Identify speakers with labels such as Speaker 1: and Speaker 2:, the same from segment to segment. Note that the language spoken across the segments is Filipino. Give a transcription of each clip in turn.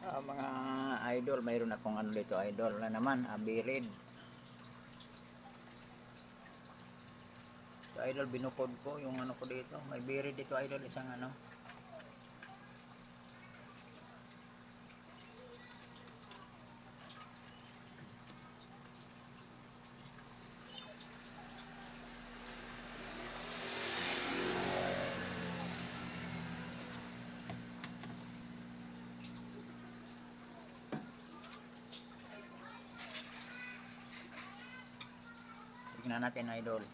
Speaker 1: Mga idol, mayroon akong ano dito idol na naman, birid. So, idol, binukod ko yung ano ko dito. May birid dito idol, isang ano. Tingnan natin idol.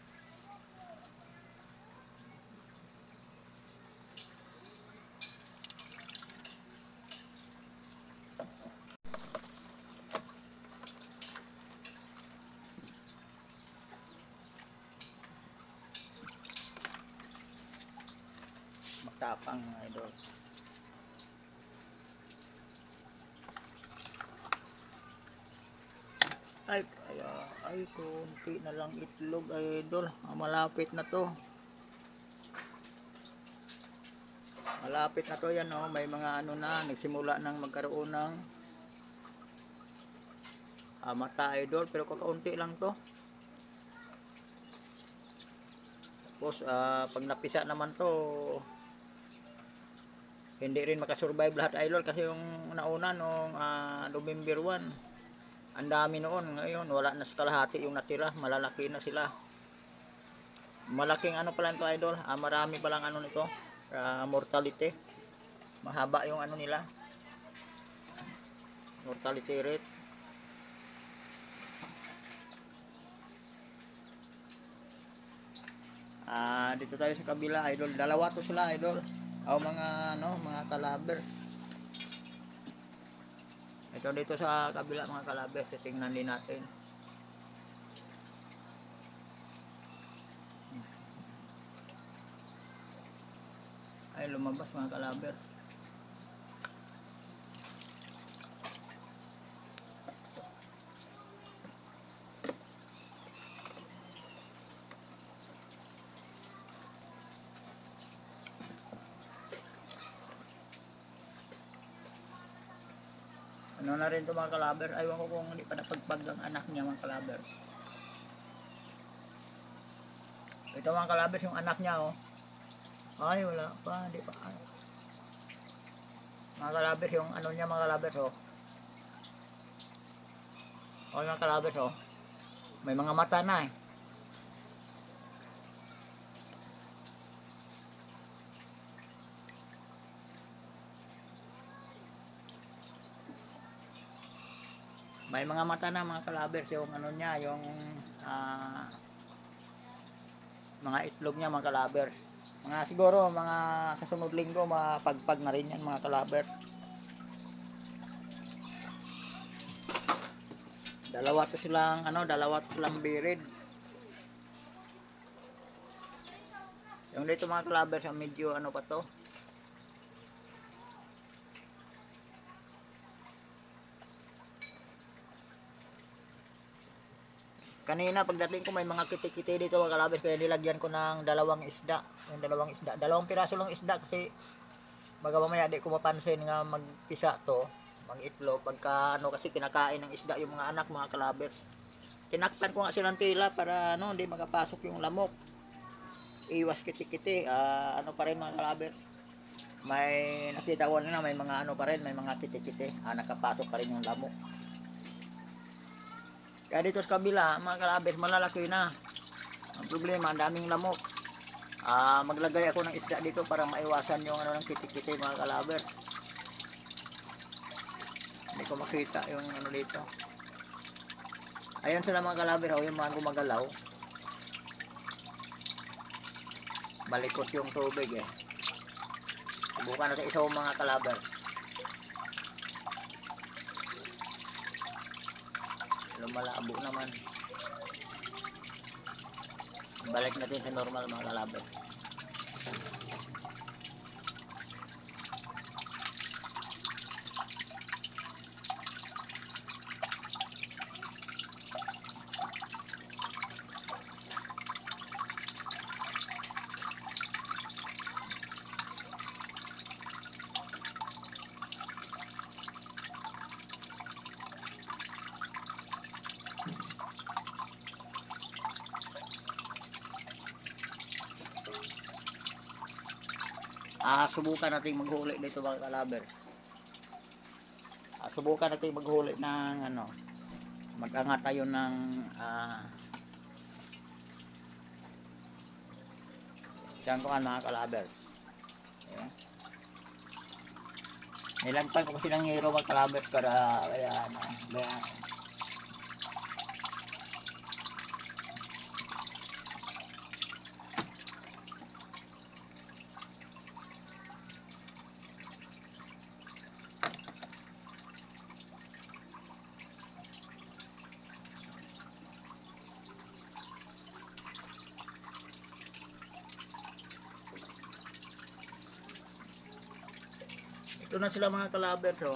Speaker 1: Matapang idol. Ay, kunti na lang itlog idol. Malapit na to. Malapit na to yan oh. May mga ano na, nagsimula nang magkaroon ng mata idol. Pero kakaunti lang to. Tapos pag napisa naman to, hindi rin makasurvive lahat idol. Kasi yung nauna nung November 1, ang dami noon. Ngayon wala na sa kalahati yung natira. Malalaki na sila. Malaking ano pala ito idol. Marami palang ano nito, mortality. Mahaba yung ano nila, mortality rate. Dito tayo sa kabila idol. Dalawa to sila idol. Mga ano, mga kalaber. Ito dito sa kabila mga kalaber. Tingnan din natin. Ay, lumabas mga kalaber. Ano na rin to mga kalaber. Aywan ko kung hindi pa napagpag ang anak niya mga kalaber. Ito mga kalaber yung anak niya oh. Ay, wala pa, hindi pa. Ay. Mga kalaber yung ano niya mga kalaber oh. Oh mga kalaber oh. May mga mata na eh. May mga mata na mga kalabers yung ano niya, yung mga itlog niya mga kalabers. Mga siguro mga kasunod linggo mapagpag na rin yan mga kalabers. Dalawa to silang birid. Yung dito mga kalabers medyo ano pa to. Kanina pagdating ko may mga kiti-kiti dito mga kalabers, kaya nilagyan ko ng dalawang isda. Yung dalawang piraso lang isda kasi baga mamaya di ko mapansin nga magpisa to, mag-itlog pagka ano kasi kinakain ng isda yung mga anak mga kalabers. Tinakpan ko nga silang tila para ano hindi makapasok yung lamok. Iwas kiti-kiti, ano pa rin mga kalabers. May nakita ko na may mga ano pa rin, may mga kiti-kiti, nakapasok pa rin yung lamok. Kaya dito sa kabila mga kalabers malalaki na. Ang problema ang daming lamok. Maglagay ako ng isda dito para maiwasan yung ano ng kiti-kiti mga kalabers. Hindi ko makita yung ano dito. Ayun sila mga kalabers, yung mga gumagalaw. Balikot yung tubig eh. Subukan natin isa mga kalabers. Lumalabo naman. Balik natin sa normal mga kalabers. Subukan natin maghuli dito mga kalaber. Subukan natin maghuli ng ano, mag-angat tayo ng sangkuan mga kalaber. Ayan. Nilagpan ko kasi ng hero mga kalaber para kaya ano, ito na sila mga kalaber. So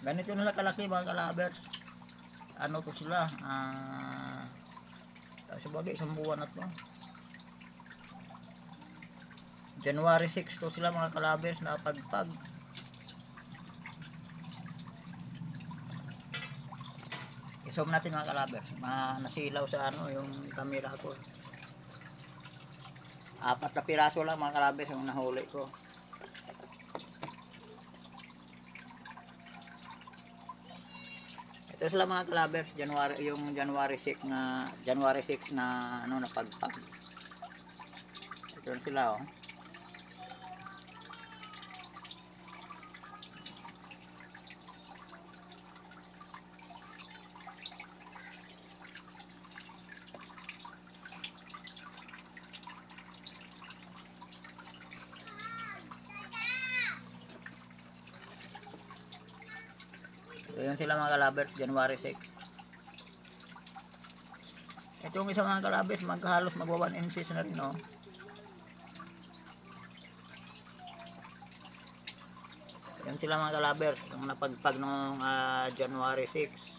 Speaker 1: ganito na kalaki mga kalaber. Ano to sila, sabagay isang buwan na to. January 6 to sila mga kalaber na pagpag. I-zoom natin mga kalaber. Nasilaw sa ano yung camera ko. 4 na piraso lang mga kalaber yung nahuli ko. Ito sila mga kalaber, yung January 6 na ano na pagpag. Ito sila oh. Ayan sila mga kalabers, January 6. Itong isa mga kalabers, maghalos magwa 1 inches na rin, no? Ayan sila mga kalabers, yung napagpag noong January 6.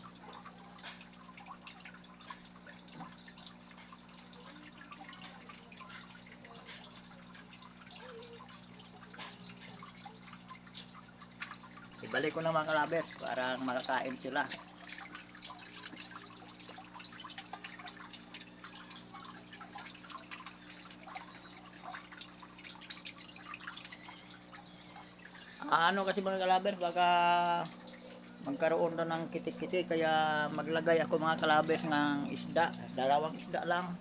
Speaker 1: Ibalik ko na mga kalabers para makakain sila. Ano kasi mga kalabers, baka magkaroon na ng kitik-kitik, kaya maglagay ako mga kalabers ng isda, 2 isda lang.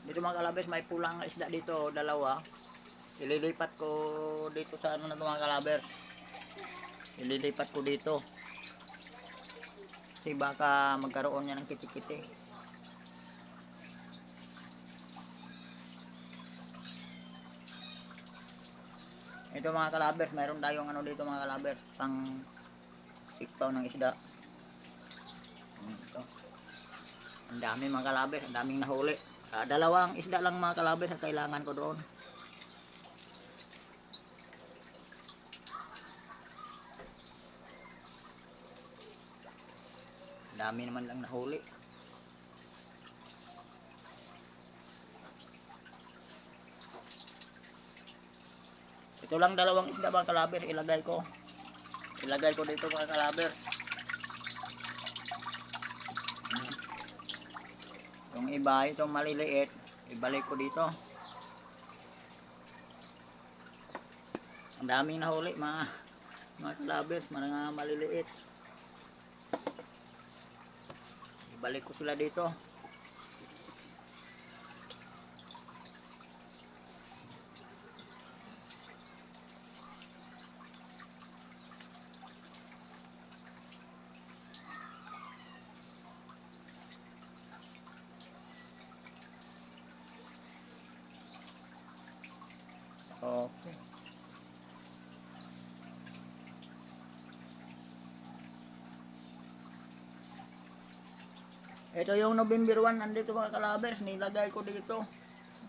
Speaker 1: Dito mga kalabers, may pulang isda dito, 2. Ililipat ko dito sa ano na ito mga kalabers. Ililipat ko dito. Kasi baka magkaroon niya ng kitik-kitik. Ito mga kalabers, mayroon tayong ano dito mga kalabers, pang tikpaw ng isda. Ito. Ang dami mga kalabers, ang daming nahuli. 2 isda lang mga kalabers ang kailangan ko doon. Ang dami naman lang nahuli. Ito lang 2 isda mga kalabers, ilagay ko dito mga kalabers. Yung iba, itong maliliit, ibalik ko dito. Ang daming nahuli mga kalabers, mga maliliit. Ibalik ko sila dito. Okay. Ito yung November 1, nandito mga kalabers, nilagay ko dito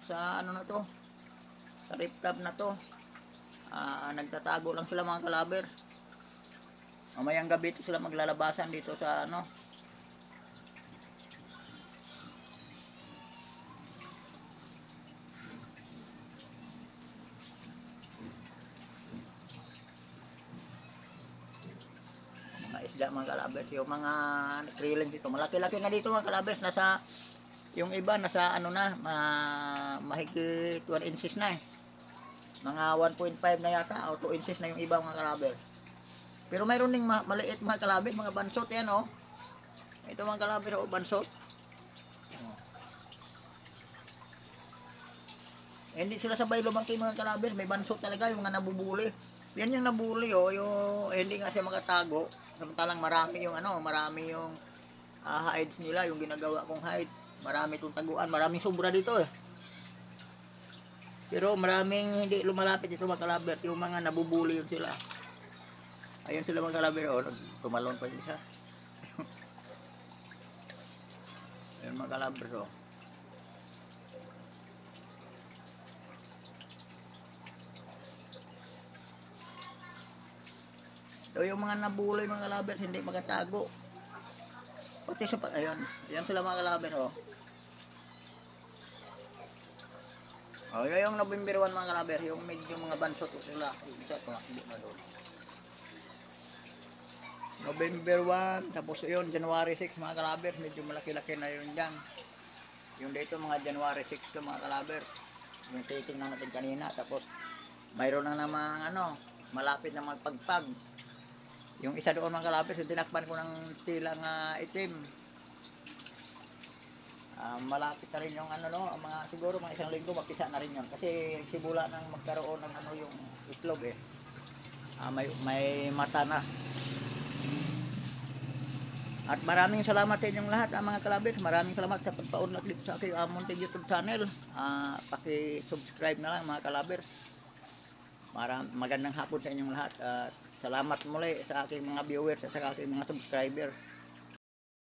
Speaker 1: sa ano na to, sa rip tab na to. Nagtatago lang sila mga kalabers. Mamayang gabi ito sila maglalabasan dito sa ano. isda mga kalabers. Yung mga kriling dito, malaki-laki na dito mga kalabers. Nasa, yung iba nasa ano na, mahigit 1 inches na eh. Mga 1.5 na yata o 2 inches na yung iba mga kalabers. Pero mayroon ding maliit mga kalabers, mga bansot yan oh. Ito mga kalabers oh, bansot. Hindi sila sabay lumaki mga kalabers, may bansot talaga yung mga nabubuli. Yan yung nabuli oh, yung hindi nga siya makatago. Samantalang marami yung ano, marami yung hides nila, yung ginagawa kong hide. Marami itong taguan, maraming sobra dito eh. Pero maraming hindi lumalapit ito mga kalabers, yung mga nabubuli yun sila. Ayun sila mga kalabers, oh, tumalon pa yung isa. Ayun mga kalabers oh. So yung mga nabulay mga kalabers hindi magatago. Pati sa ayun, yan sila mga kalabers oh. Oh, yung November 1 mga kalabers, yung medyo mga bansot sila. Isa to, hindi na doon. November 1, tapos yun, January 6 mga kalabers, medyo malaki-laki na yun dyan. Yung dito mga January 6 to mga kalabers. Yung titingnan natin kanina, tapos mayroon na namang ano, malapit na magpagpag. Yung isa doon mga kalabers, yung tinakpan ko ng tilang itim. Malapit na rin yung ano no, mga siguro mga isang linggo magpisa na rin yun kasi simula nang magkaroon ng ano yung itlog eh. May mata na. At maraming salamat sa inyong lahat mga kalabers. Maraming salamat sa pagpaunlak dito sa aking Monte YouTube channel. Paki-subscribe na lang mga kalabers. Magandang hapon sa inyong lahat. Salamat muli sa aking mga viewers at sa aking mga subscribers.